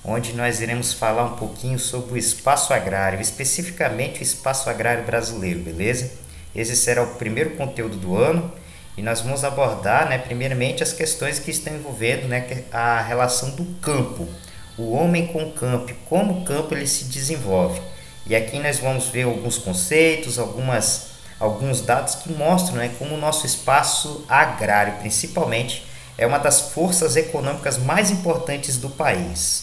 onde nós iremos falar um pouquinho sobre o espaço agrário, especificamente o espaço agrário brasileiro, beleza? Esse será o primeiro conteúdo do ano e nós vamos abordar, primeiramente as questões que estão envolvendo, a relação do campo, o homem com o campo, como o campo ele se desenvolve. E aqui nós vamos ver alguns conceitos, alguns dados que mostram, como o nosso espaço agrário, principalmente, é uma das forças econômicas mais importantes do país.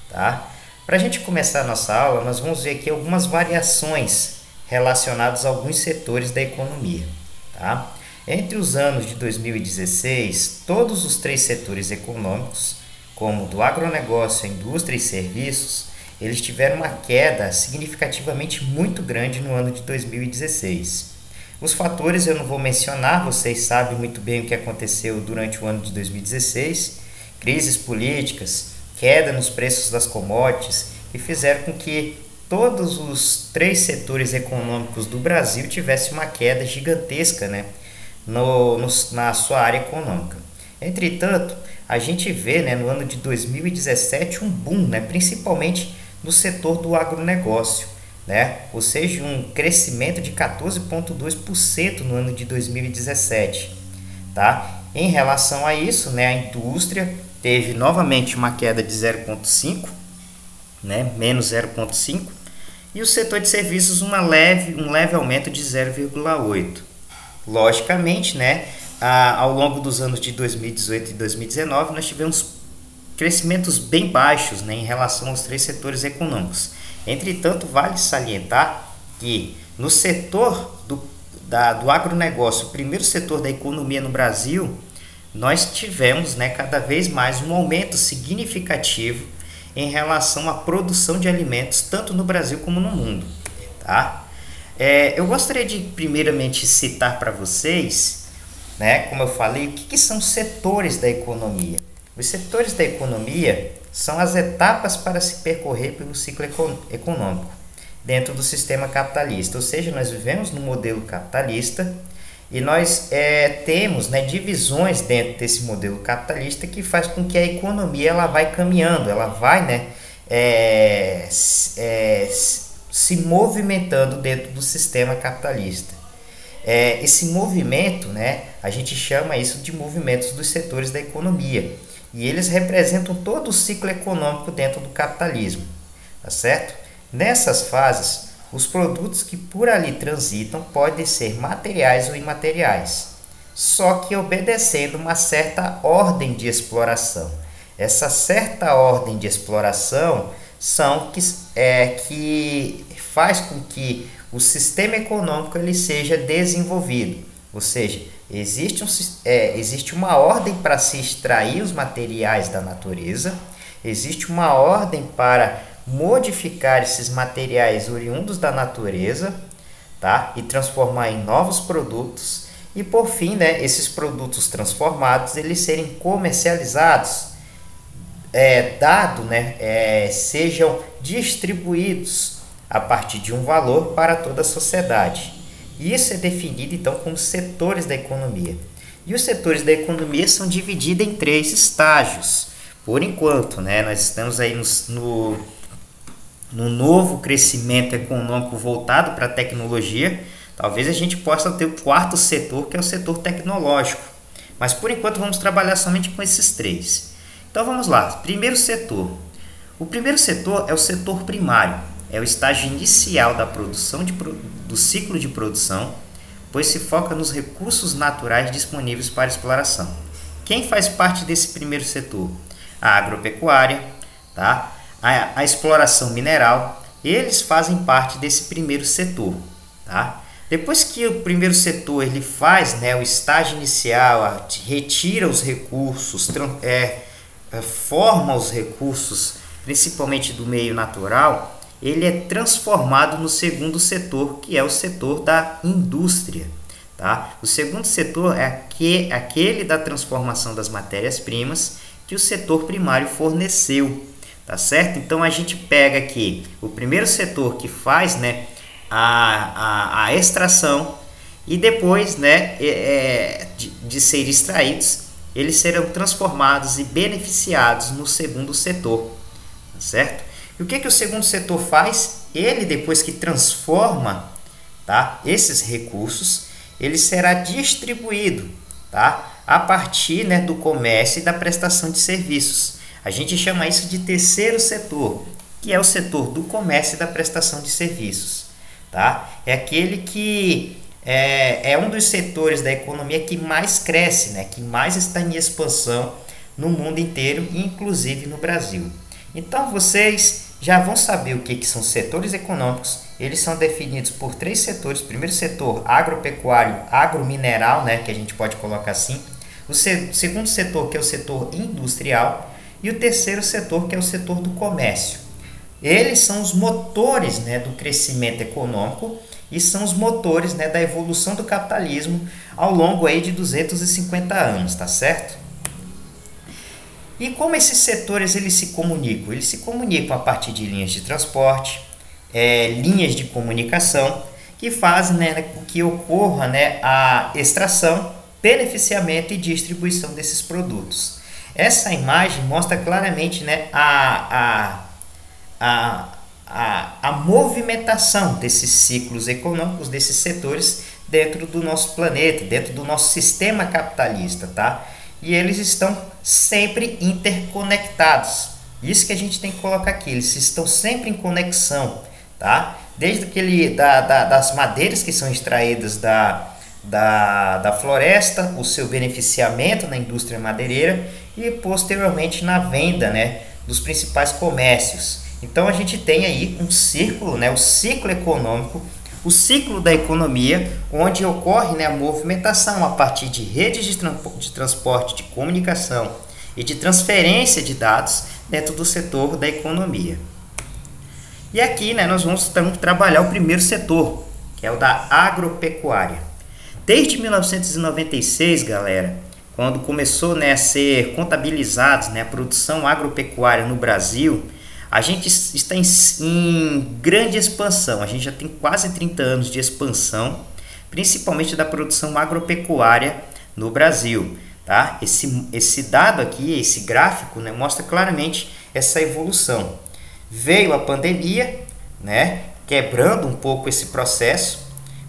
Tá? Para a gente começar a nossa aula, nós vamos ver aqui algumas variações relacionadas a alguns setores da economia. Tá? Entre os anos de 2016, todos os três setores econômicos, como do agronegócio, a indústria e serviços, eles tiveram uma queda significativamente muito grande no ano de 2016. Os fatores eu não vou mencionar, vocês sabem muito bem o que aconteceu durante o ano de 2016, crises políticas, queda nos preços das commodities, que fizeram com que todos os três setores econômicos do Brasil tivessem uma queda gigantesca, na sua área econômica. Entretanto, a gente vê, no ano de 2017 um boom, principalmente no setor do agronegócio, ou seja, um crescimento de 14,2% no ano de 2017. Tá? Em relação a isso, a indústria teve novamente uma queda de 0,5%, menos 0,5%, e o setor de serviços um leve aumento de 0,8%. Logicamente, ao longo dos anos de 2018 e 2019, nós tivemos crescimentos bem baixos em relação aos três setores econômicos. Entretanto, vale salientar que no setor do agronegócio, o primeiro setor da economia no Brasil, nós tivemos cada vez mais um aumento significativo em relação à produção de alimentos, tanto no Brasil como no mundo. Tá? Eu gostaria de primeiramente citar para vocês, como eu falei, o que são setores da economia. Os setores da economia são as etapas para se percorrer pelo ciclo econômico dentro do sistema capitalista, ou seja, nós vivemos no modelo capitalista e nós temos divisões dentro desse modelo capitalista que faz com que a economia ela vai caminhando, ela vai se movimentando dentro do sistema capitalista. Esse movimento, a gente chama isso de movimentos dos setores da economia. E eles representam todo o ciclo econômico dentro do capitalismo, tá certo? Nessas fases, os produtos que por ali transitam podem ser materiais ou imateriais, só que obedecendo uma certa ordem de exploração. Essa certa ordem de exploração que faz com que o sistema econômico ele seja desenvolvido, ou seja, existe uma ordem para se extrair os materiais da natureza, existe uma ordem para modificar esses materiais oriundos da natureza, tá? E transformar em novos produtos e por fim, esses produtos transformados eles serem comercializados, sejam distribuídos a partir de um valor para toda a sociedade. Isso é definido então como setores da economia. E os setores da economia são divididos em três estágios. Por enquanto, nós estamos aí no novo crescimento econômico voltado para a tecnologia. Talvez a gente possa ter o quarto setor, que é o setor tecnológico. Mas por enquanto vamos trabalhar somente com esses três. Então vamos lá. Primeiro setor. O primeiro setor é o setor primário. É o estágio inicial da produção do ciclo de produção, pois se foca nos recursos naturais disponíveis para exploração. Quem faz parte desse primeiro setor? A agropecuária, tá? a exploração mineral, eles fazem parte desse primeiro setor. Tá? Depois que o primeiro setor ele faz o estágio inicial, retira os recursos, forma os recursos, principalmente do meio natural, ele é transformado no segundo setor, que é o setor da indústria. Tá? O segundo setor é aquele da transformação das matérias-primas que o setor primário forneceu. Tá certo? Então a gente pega aqui o primeiro setor que faz a extração e depois de ser extraídos, eles serão transformados e beneficiados no segundo setor. certo? E o que que o segundo setor faz? Ele, depois que transforma, tá, esses recursos, ele será distribuído, tá, a partir, né, do comércio e da prestação de serviços. A gente chama isso de terceiro setor, que é o setor do comércio e da prestação de serviços. Tá? É aquele que é um dos setores da economia que mais cresce, né, que mais está em expansão no mundo inteiro, inclusive no Brasil. Então vocês já vão saber o que são setores econômicos. Eles são definidos por três setores. O primeiro setor, agropecuário, agromineral, né, que a gente pode colocar assim. O segundo setor, que é o setor industrial. E o terceiro setor, que é o setor do comércio. Eles são os motores, né, do crescimento econômico e são os motores, né, da evolução do capitalismo ao longo aí de 250 anos, tá certo? E como esses setores eles se comunicam? Eles se comunicam a partir de linhas de transporte, linhas de comunicação, que fazem, né, com que ocorra, né, a extração, beneficiamento e distribuição desses produtos. Essa imagem mostra claramente, né, a movimentação desses ciclos econômicos, desses setores dentro do nosso planeta, dentro do nosso sistema capitalista, tá? E eles estão sempre interconectados. Isso que a gente tem que colocar aqui, eles estão sempre em conexão, tá? Desde das madeiras que são extraídas da floresta, o seu beneficiamento na indústria madeireira e posteriormente na venda, né, dos principais comércios. Então a gente tem aí um círculo, né, o ciclo econômico, o ciclo da economia, onde ocorre, né, a movimentação a partir de redes de transporte, de comunicação e de transferência de dados dentro do setor da economia. E aqui, né, nós vamos trabalhar o primeiro setor, que é o da agropecuária. Desde 1996, galera, quando começou, né, a ser contabilizados, né, a produção agropecuária no Brasil, a gente está em grande expansão. A gente já tem quase 30 anos de expansão, principalmente da produção agropecuária no Brasil. Tá? Esse dado aqui, esse gráfico, né, mostra claramente essa evolução. Veio a pandemia, né, quebrando um pouco esse processo,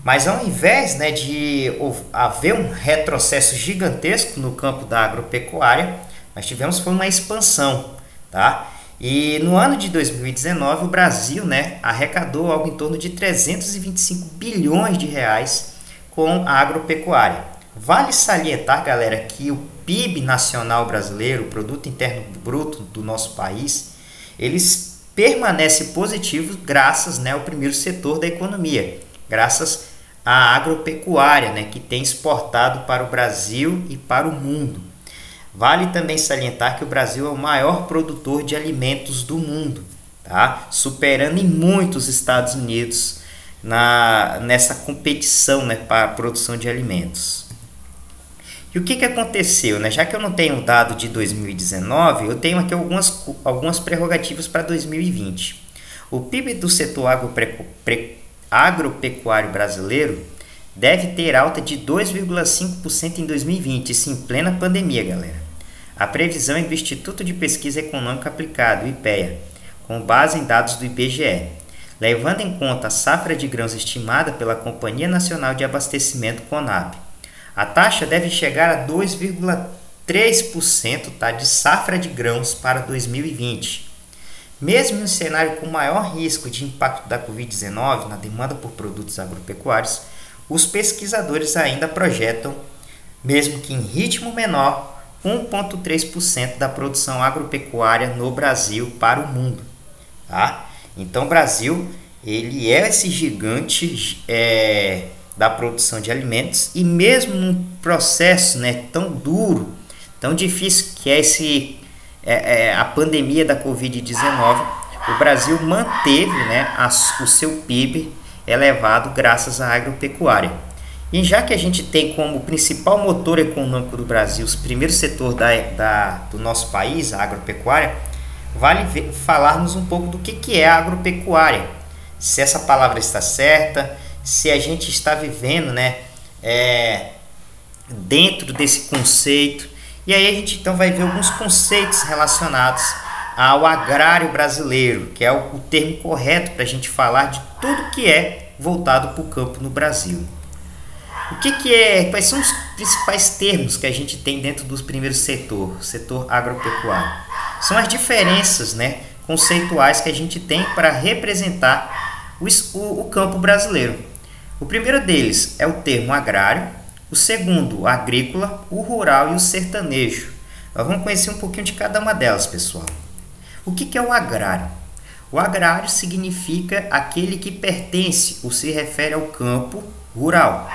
mas ao invés, né, de haver um retrocesso gigantesco no campo da agropecuária, nós tivemos foi uma expansão. Tá? E no ano de 2019 o Brasil, né, arrecadou algo em torno de 325 bilhões de reais com a agropecuária. Vale salientar, galera, que o PIB nacional brasileiro, o Produto Interno Bruto do nosso país, eles permanece positivo graças, né, ao primeiro setor da economia, graças à agropecuária, né, que tem exportado para o Brasil e para o mundo. Vale também salientar que o Brasil é o maior produtor de alimentos do mundo, tá? Superando em muito os Estados Unidos nessa competição, né, para a produção de alimentos. E o que aconteceu? Né? Já que eu não tenho dado de 2019, eu tenho aqui algumas prerrogativas para 2020. O PIB do setor agropecuário brasileiro deve ter alta de 2,5% em 2020, isso em plena pandemia, galera. A previsão é do Instituto de Pesquisa Econômica Aplicada, o IPEA, com base em dados do IBGE, levando em conta a safra de grãos estimada pela Companhia Nacional de Abastecimento, CONAB. A taxa deve chegar a 2,3%, tá, de safra de grãos para 2020. Mesmo em um cenário com maior risco de impacto da Covid-19 na demanda por produtos agropecuários, os pesquisadores ainda projetam, mesmo que em ritmo menor, 1,3% da produção agropecuária no Brasil para o mundo. Tá? Então o Brasil ele é esse gigante da produção de alimentos e mesmo num processo, né, tão duro, tão difícil que é a pandemia da Covid-19, o Brasil manteve, né, o seu PIB elevado graças à agropecuária. E já que a gente tem como principal motor econômico do Brasil o primeiro setor do nosso país, a agropecuária, vale falarmos um pouco do que é a agropecuária. Se essa palavra está certa, se a gente está vivendo, né, dentro desse conceito. E aí a gente então vai ver alguns conceitos relacionados ao agrário brasileiro, que é o termo correto para a gente falar de tudo que é voltado para o campo no Brasil. O que é? Quais são os principais termos que a gente tem dentro do primeiro setor agropecuário? São as diferenças, né, conceituais que a gente tem para representar o campo brasileiro. O primeiro deles é o termo agrário, o segundo, o agrícola, o rural e o sertanejo. Nós vamos conhecer um pouquinho de cada uma delas, pessoal. O que é o agrário? O agrário significa aquele que pertence ou se refere ao campo rural.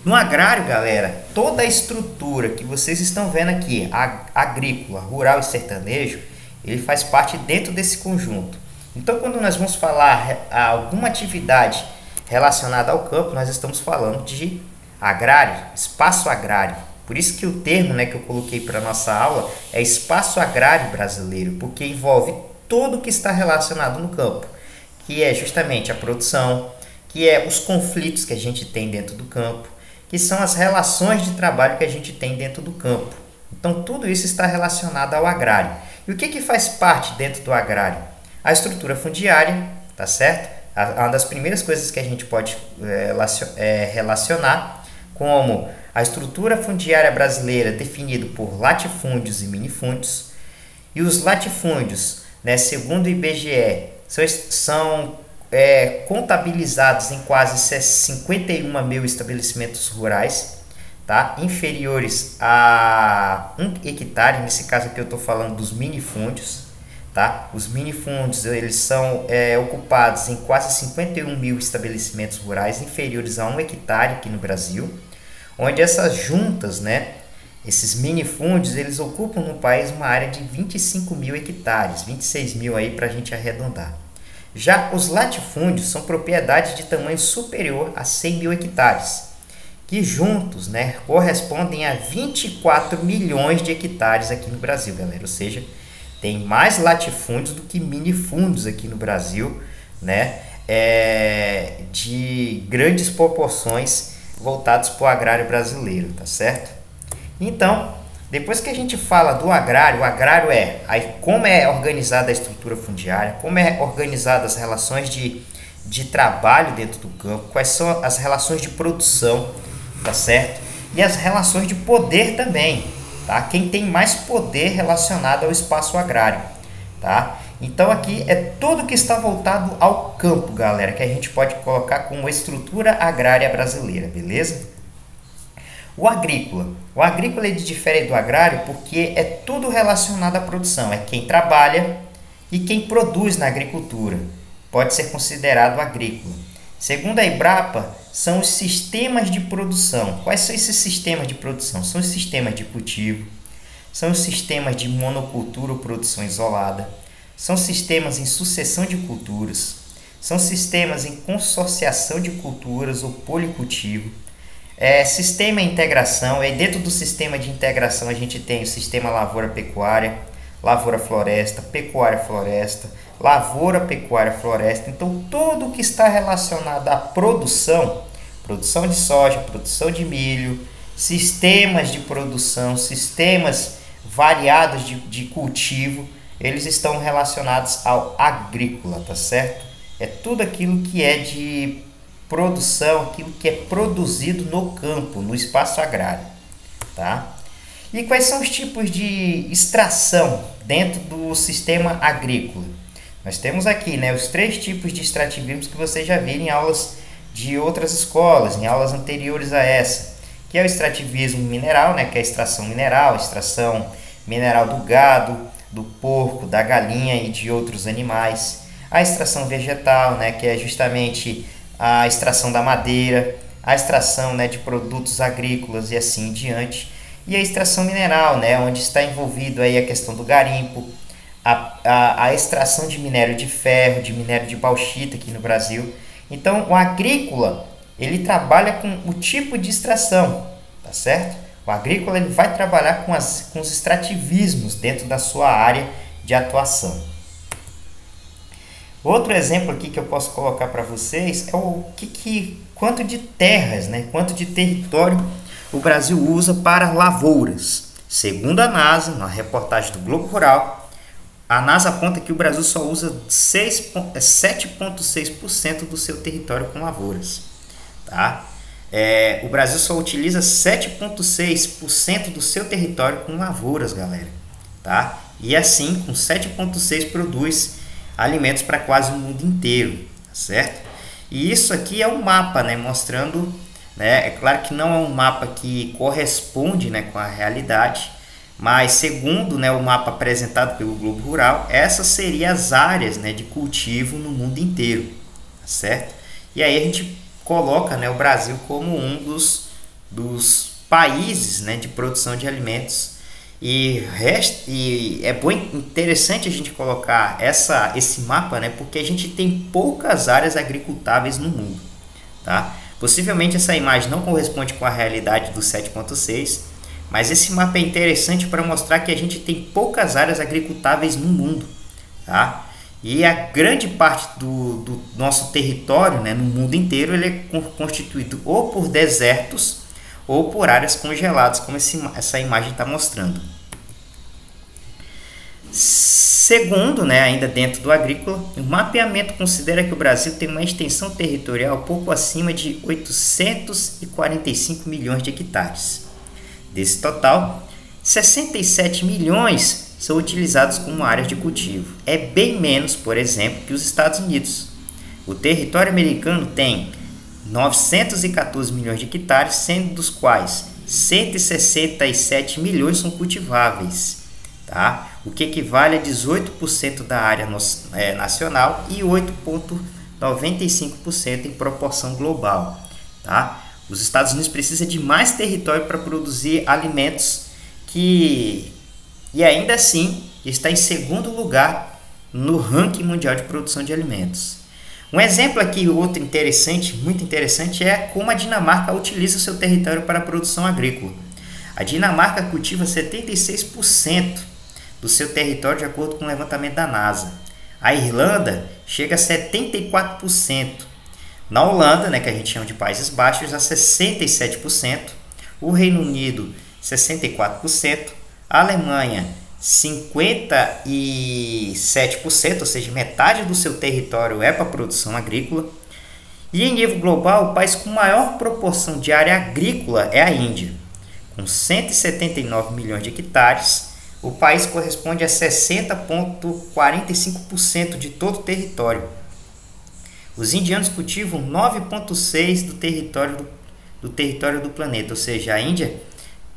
No agrário, galera, toda a estrutura que vocês estão vendo aqui, agrícola, rural e sertanejo, ele faz parte dentro desse conjunto. Então, quando nós vamos falar alguma atividade relacionada ao campo, nós estamos falando de agrário, espaço agrário. Por isso que o termo, né, que eu coloquei para a nossa aula é espaço agrário brasileiro, porque envolve tudo o que está relacionado no campo, que é justamente a produção, que é os conflitos que a gente tem dentro do campo, que são as relações de trabalho que a gente tem dentro do campo. Então, tudo isso está relacionado ao agrário. E o que faz parte dentro do agrário? A estrutura fundiária, tá certo? Uma das primeiras coisas que a gente pode relacionar, como a estrutura fundiária brasileira definida por latifúndios e minifúndios. E os latifúndios, né, segundo o IBGE, são contabilizados em quase 51 mil estabelecimentos rurais, tá? Inferiores a 1 hectare, nesse caso aqui eu estou falando dos minifúndios, tá? Os minifúndios eles são ocupados em quase 51 mil estabelecimentos rurais inferiores a 1 hectare aqui no Brasil, onde essas juntas, né, esses minifúndios, eles ocupam no país uma área de 25 mil hectares, 26 mil aí para a gente arredondar. Já os latifúndios são propriedades de tamanho superior a 100 mil hectares, que juntos, né, correspondem a 24 milhões de hectares aqui no Brasil, galera. Ou seja, tem mais latifúndios do que minifúndios aqui no Brasil, né, de grandes proporções voltados para o agrário brasileiro, tá certo? Então, depois que a gente fala do agrário, o agrário como é organizada a estrutura fundiária, como é organizada as relações de trabalho dentro do campo, quais são as relações de produção, tá certo? E as relações de poder também, tá? Quem tem mais poder relacionado ao espaço agrário, tá? Então aqui é tudo que está voltado ao campo, galera, que a gente pode colocar como estrutura agrária brasileira, beleza? O agrícola ele difere do agrário porque é tudo relacionado à produção, é quem trabalha e quem produz na agricultura, pode ser considerado agrícola. Segundo a Embrapa, são os sistemas de produção. Quais são esses sistemas de produção? São os sistemas de cultivo, são os sistemas de monocultura ou produção isolada, são sistemas em sucessão de culturas, são sistemas em consorciação de culturas ou policultivo, sistema integração. E dentro do sistema de integração a gente tem o sistema lavoura-pecuária, lavoura-floresta, pecuária-floresta, lavoura-pecuária-floresta. Então, tudo que está relacionado à produção de soja, produção de milho, sistemas de produção, sistemas variados de cultivo, eles estão relacionados ao agrícola, tá certo? É tudo aquilo que é de produção, aquilo que é produzido no campo, no espaço agrário, tá? E quais são os tipos de extração dentro do sistema agrícola? Nós temos aqui, né, os 3 tipos de extrativismo que vocês já viram em aulas de outras escolas, em aulas anteriores a essa, que é o extrativismo mineral, né, que é a extração mineral do gado, do porco, da galinha e de outros animais. A extração vegetal, né, que é justamente a extração da madeira, a extração, né, de produtos agrícolas e assim em diante. E a extração mineral, né, onde está envolvido aí a questão do garimpo, a extração de minério de ferro, de minério de bauxita aqui no Brasil. Então, o agrícola, ele trabalha com o tipo de extração, tá certo? O agrícola ele vai trabalhar com os extrativismos dentro da sua área de atuação. Outro exemplo aqui que eu posso colocar para vocês é quanto de terras, né, quanto de território o Brasil usa para lavouras. Segundo a NASA, na reportagem do Globo Rural, a NASA aponta que o Brasil só usa 7,6% do seu território com lavouras. Tá? O Brasil só utiliza 7,6% do seu território com lavouras, galera. Tá? E assim, com 7,6% produz alimentos para quase o mundo inteiro, tá certo? E isso aqui é um mapa, né, mostrando, né, é claro que não é um mapa que corresponde, né, com a realidade, mas segundo, né, o mapa apresentado pelo Globo Rural, essas seriam as áreas, né, de cultivo no mundo inteiro, tá certo? E aí a gente coloca, né, o Brasil como um dos países, né, de produção de alimentos. E é interessante a gente colocar esse mapa, né, porque a gente tem poucas áreas agricultáveis no mundo. Tá? Possivelmente essa imagem não corresponde com a realidade do 7,6, mas esse mapa é interessante para mostrar que a gente tem poucas áreas agricultáveis no mundo. Tá? E a grande parte do nosso território, né, no mundo inteiro, ele é constituído ou por desertos ou por áreas congeladas, como essa imagem está mostrando. Segundo, né, ainda dentro do agrícola, o mapeamento considera que o Brasil tem uma extensão territorial pouco acima de 845 milhões de hectares. Desse total, 67 milhões são utilizados como áreas de cultivo. É bem menos, por exemplo, que os Estados Unidos. O território americano tem 914 milhões de hectares, sendo dos quais 167 milhões são cultiváveis, tá? O que equivale a 18% da área nacional e 8,95% em proporção global. Tá? Os Estados Unidos precisam de mais território para produzir alimentos e ainda assim está em segundo lugar no ranking mundial de produção de alimentos. Um exemplo aqui, outro interessante, muito interessante, é como a Dinamarca utiliza o seu território para a produção agrícola. A Dinamarca cultiva 76% do seu território de acordo com o levantamento da NASA. A Irlanda chega a 74%. Na Holanda, né, que a gente chama de Países Baixos, a 67%. O Reino Unido, 64%. A Alemanha, 57%, ou seja, metade do seu território é para a produção agrícola. E em nível global, o país com maior proporção de área agrícola é a Índia, com 179 milhões de hectares. O país corresponde a 60,45% de todo o território. Os indianos cultivam 9,6% do território do planeta, ou seja, a Índia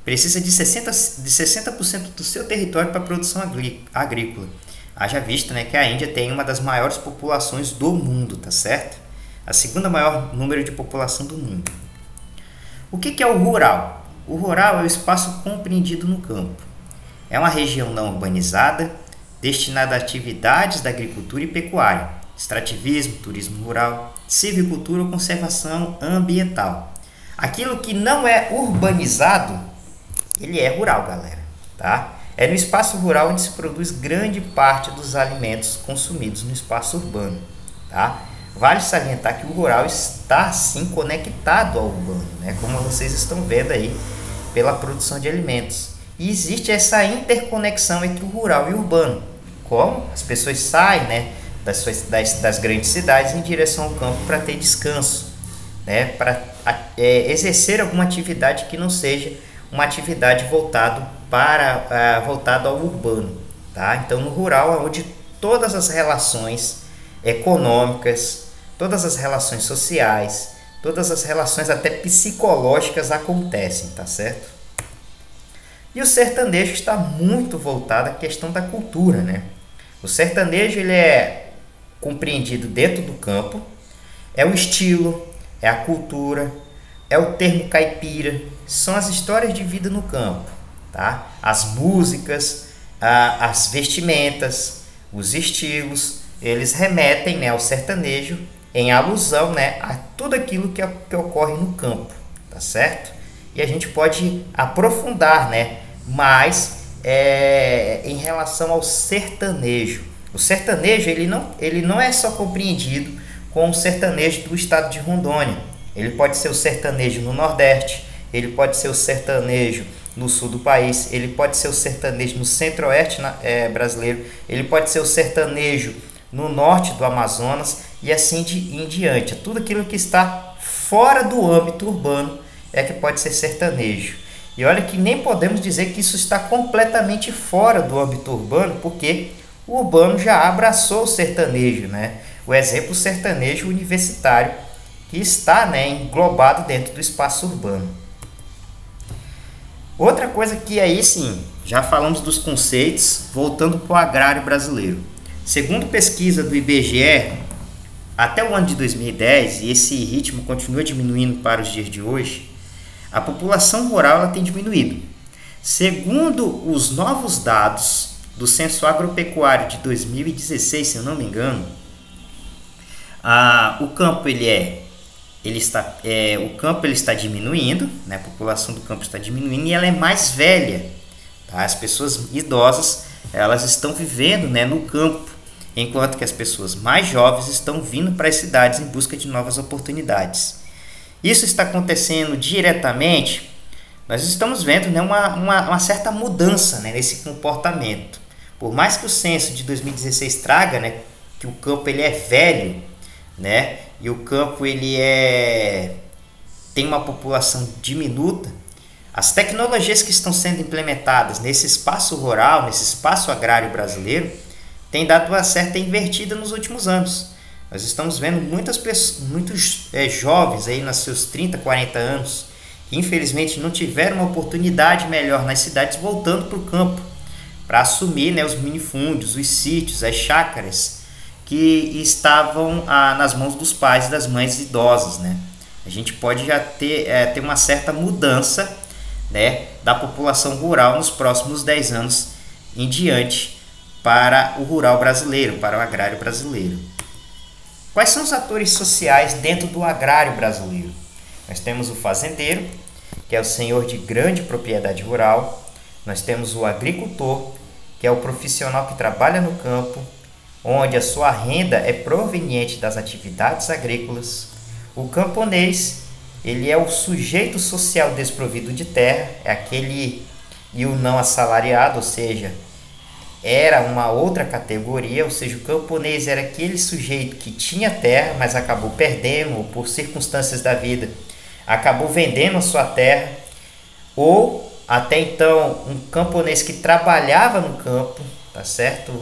precisa de 60% do seu território para a produção agrícola. Haja visto, né, que a Índia tem uma das maiores populações do mundo, tá certo? A segunda maior número de população do mundo. O que é o rural? O rural é o espaço compreendido no campo. É uma região não urbanizada, destinada a atividades da agricultura e pecuária, extrativismo, turismo rural, silvicultura ou conservação ambiental. Aquilo que não é urbanizado, ele é rural, galera. Tá? É no espaço rural onde se produz grande parte dos alimentos consumidos no espaço urbano. Tá? Vale salientar que o rural está sim conectado ao urbano, né? Como vocês estão vendo aí pela produção de alimentos. E existe essa interconexão entre o rural e o urbano. Como as pessoas saem, né, das grandes cidades em direção ao campo para ter descanso, né, para exercer alguma atividade que não seja uma atividade voltada ao urbano. Tá? Então, no rural é onde todas as relações econômicas, todas as relações sociais, todas as relações até psicológicas acontecem, tá certo? E o sertanejo está muito voltado à questão da cultura, né? O sertanejo ele é compreendido dentro do campo, é o estilo, é a cultura, é o termo caipira, são as histórias de vida no campo, tá? As músicas, as vestimentas, os estilos, eles remetem, né, ao sertanejo em alusão, né, a tudo aquilo que ocorre no campo, tá certo? E a gente pode aprofundar, né, mais em relação ao sertanejo. O sertanejo ele não é só compreendido como o sertanejo do estado de Rondônia. Ele pode ser o sertanejo no Nordeste, ele pode ser o sertanejo no sul do país, ele pode ser o sertanejo no centro-oeste brasileiro, ele pode ser o sertanejo no norte do Amazonas e assim em diante. Tudo aquilo que está fora do âmbito urbano é que pode ser sertanejo. E olha que nem podemos dizer que isso está completamente fora do âmbito urbano, porque o urbano já abraçou o sertanejo, né? O exemplo sertanejo universitário, que está, né, englobado dentro do espaço urbano. Outra coisa que aí sim, já falamos dos conceitos, voltando para o agrário brasileiro. Segundo pesquisa do IBGE, até o ano de 2010, e esse ritmo continua diminuindo para os dias de hoje, a população rural ela tem diminuído. Segundo os novos dados do Censo Agropecuário de 2016, se eu não me engano, o campo o campo está diminuindo, né? A população do campo está diminuindo e ela é mais velha. Tá? As pessoas idosas elas estão vivendo, né, no campo, enquanto que as pessoas mais jovens estão vindo para as cidades em busca de novas oportunidades. Isso está acontecendo diretamente, nós estamos vendo, né, uma certa mudança, né, nesse comportamento. Por mais que o censo de 2016 traga, né, que o campo ele é velho, né, e o campo tem uma população diminuta, as tecnologias que estão sendo implementadas nesse espaço rural, nesse espaço agrário brasileiro, têm dado uma certa invertida nos últimos anos. Nós estamos vendo muitos jovens aí nos seus 30, 40 anos, que infelizmente não tiveram uma oportunidade melhor nas cidades, voltando para o campo, para assumir, né, os minifúndios, os sítios, as chácaras, que estavam nas mãos dos pais e das mães idosas, né? A gente pode já ter uma certa mudança, né, da população rural nos próximos 10 anos em diante para o rural brasileiro, para o agrário brasileiro. Quais são os atores sociais dentro do agrário brasileiro? Nós temos o fazendeiro, que é o senhor de grande propriedade rural. Nós temos o agricultor, que é o profissional que trabalha no campo, onde a sua renda é proveniente das atividades agrícolas. O camponês, ele é o sujeito social desprovido de terra, é aquele e o não assalariado, ou seja, era uma outra categoria, ou seja, o camponês era aquele sujeito que tinha terra, mas acabou perdendo, ou por circunstâncias da vida, acabou vendendo a sua terra, ou até então um camponês que trabalhava no campo, tá certo?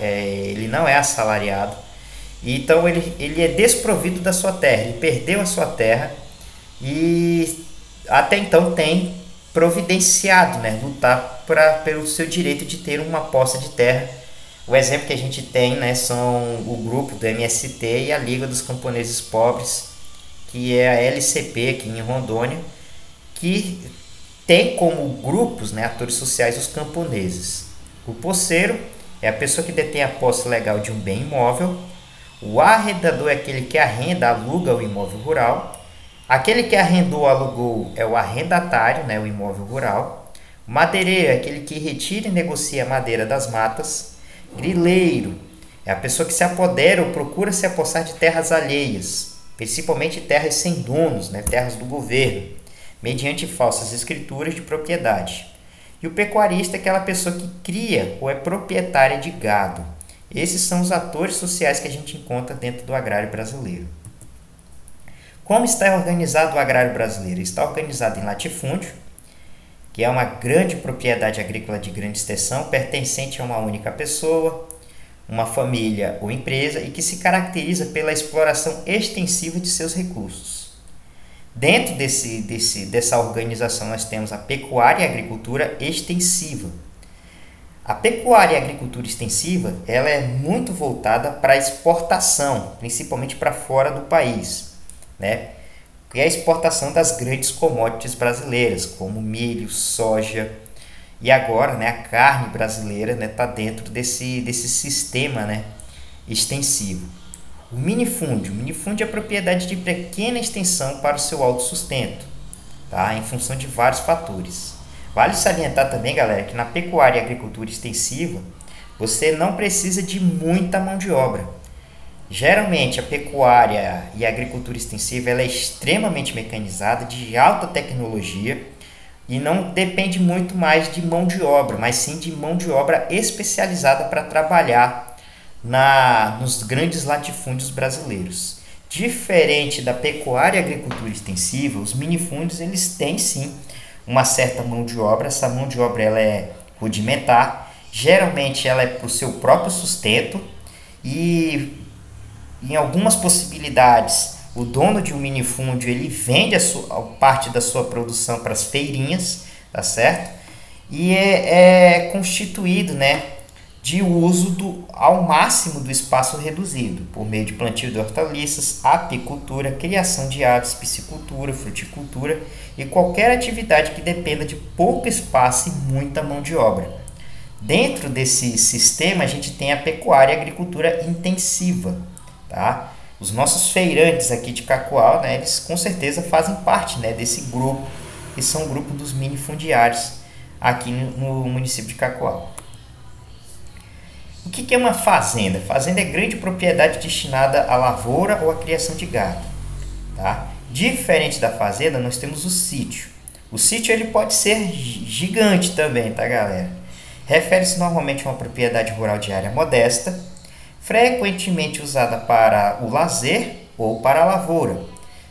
Ele não é assalariado, então ele é desprovido da sua terra, ele perdeu a sua terra e até então tem providenciado, né, lutar pelo seu direito de ter uma posse de terra. O exemplo que a gente tem, né, são o grupo do MST e a Liga dos Camponeses Pobres, que é a LCP aqui em Rondônia, que tem como grupos, né, atores sociais, os camponeses. O posseiro é a pessoa que detém a posse legal de um bem imóvel. O arrendador é aquele que arrenda, aluga o imóvel rural. Aquele que arrendou ou alugou é o arrendatário, né, o imóvel rural. O madeireiro é aquele que retira e negocia a madeira das matas. Grileiro é a pessoa que se apodera ou procura se apossar de terras alheias, principalmente terras sem donos, né, terras do governo, mediante falsas escrituras de propriedade. E o pecuarista é aquela pessoa que cria ou é proprietária de gado. Esses são os atores sociais que a gente encontra dentro do agrário brasileiro. Como está organizado o agrário brasileiro? Está organizado em latifúndio, que é uma grande propriedade agrícola de grande extensão, pertencente a uma única pessoa, uma família ou empresa, e que se caracteriza pela exploração extensiva de seus recursos. Dentro dessa organização nós temos a pecuária e a agricultura extensiva. A pecuária e a agricultura extensiva ela é muito voltada para a exportação, principalmente para fora do país, né? E a exportação das grandes commodities brasileiras, como milho, soja, e agora, né, a carne brasileira, né, está dentro desse sistema, né, extensivo. O minifúndio é a propriedade de pequena extensão para o seu autossustento, tá? Em função de vários fatores. Vale salientar também, galera, que na pecuária e agricultura extensiva, você não precisa de muita mão de obra. Geralmente, a pecuária e a agricultura extensiva ela é extremamente mecanizada, de alta tecnologia, e não depende muito mais de mão de obra, mas sim de mão de obra especializada para trabalhar nos grandes latifúndios brasileiros. Diferente da pecuária e agricultura extensiva, os minifúndios eles têm sim uma certa mão de obra. Essa mão de obra ela é rudimentar, geralmente ela é para o seu próprio sustento e em algumas possibilidades o dono de um minifúndio ele vende a parte da sua produção para as feirinhas, tá certo? E é constituído, né, de uso ao máximo do espaço reduzido, por meio de plantio de hortaliças, apicultura, criação de aves, piscicultura, fruticultura e qualquer atividade que dependa de pouco espaço e muita mão de obra. Dentro desse sistema a gente tem a pecuária e a agricultura intensiva, tá? Os nossos feirantes aqui de Cacoal, né, eles com certeza fazem parte, né, desse grupo, que são o grupo dos minifundiários aqui no município de Cacoal. O que é uma fazenda? Fazenda é grande propriedade destinada à lavoura ou à criação de gado. Tá? Diferente da fazenda, nós temos o sítio. O sítio ele pode ser gigante também, tá, galera? Refere-se normalmente a uma propriedade rural de área modesta, frequentemente usada para o lazer ou para a lavoura.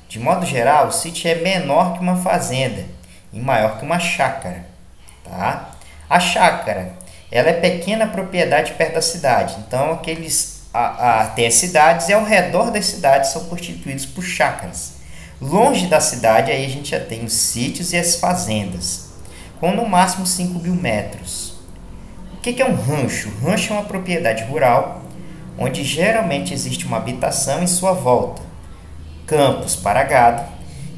De modo geral, o sítio é menor que uma fazenda e maior que uma chácara. Tá? A chácara ela é pequena propriedade perto da cidade. Então, tem as cidades e ao redor das cidades são constituídos por chácaras. Longe da cidade, aí a gente já tem os sítios e as fazendas, com no máximo 5.000 metros. O que é um rancho? O rancho é uma propriedade rural onde geralmente existe uma habitação em sua volta, campos para gado,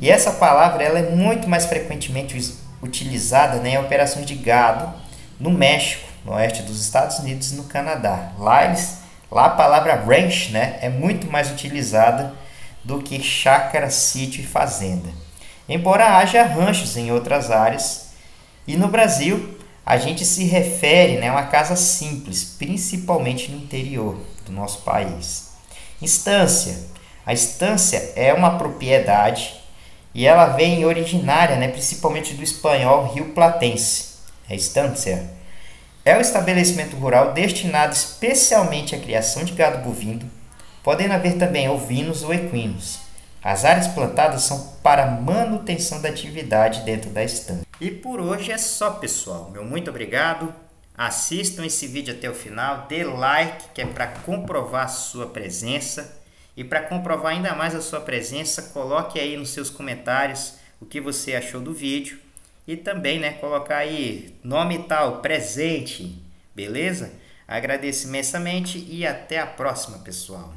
e essa palavra ela é muito mais frequentemente utilizada, né, em operações de gado no México, no oeste dos Estados Unidos e no Canadá. Lá a palavra ranch, né, é muito mais utilizada do que chácara, sítio e fazenda. Embora haja ranchos em outras áreas, e no Brasil a gente se refere, né, a uma casa simples, principalmente no interior do nosso país. Estância. A estância é uma propriedade e ela vem originária, né, principalmente do espanhol rioplatense. A estância é um estabelecimento rural destinado especialmente à criação de gado bovino, podendo haver também ovinos ou equinos. As áreas plantadas são para manutenção da atividade dentro da estância. E por hoje é só, pessoal. Meu muito obrigado. Assistam esse vídeo até o final, dê like, que é para comprovar a sua presença. E para comprovar ainda mais a sua presença, coloque aí nos seus comentários o que você achou do vídeo. E também, né, colocar aí nome tal, presente, beleza? Agradeço imensamente e até a próxima, pessoal.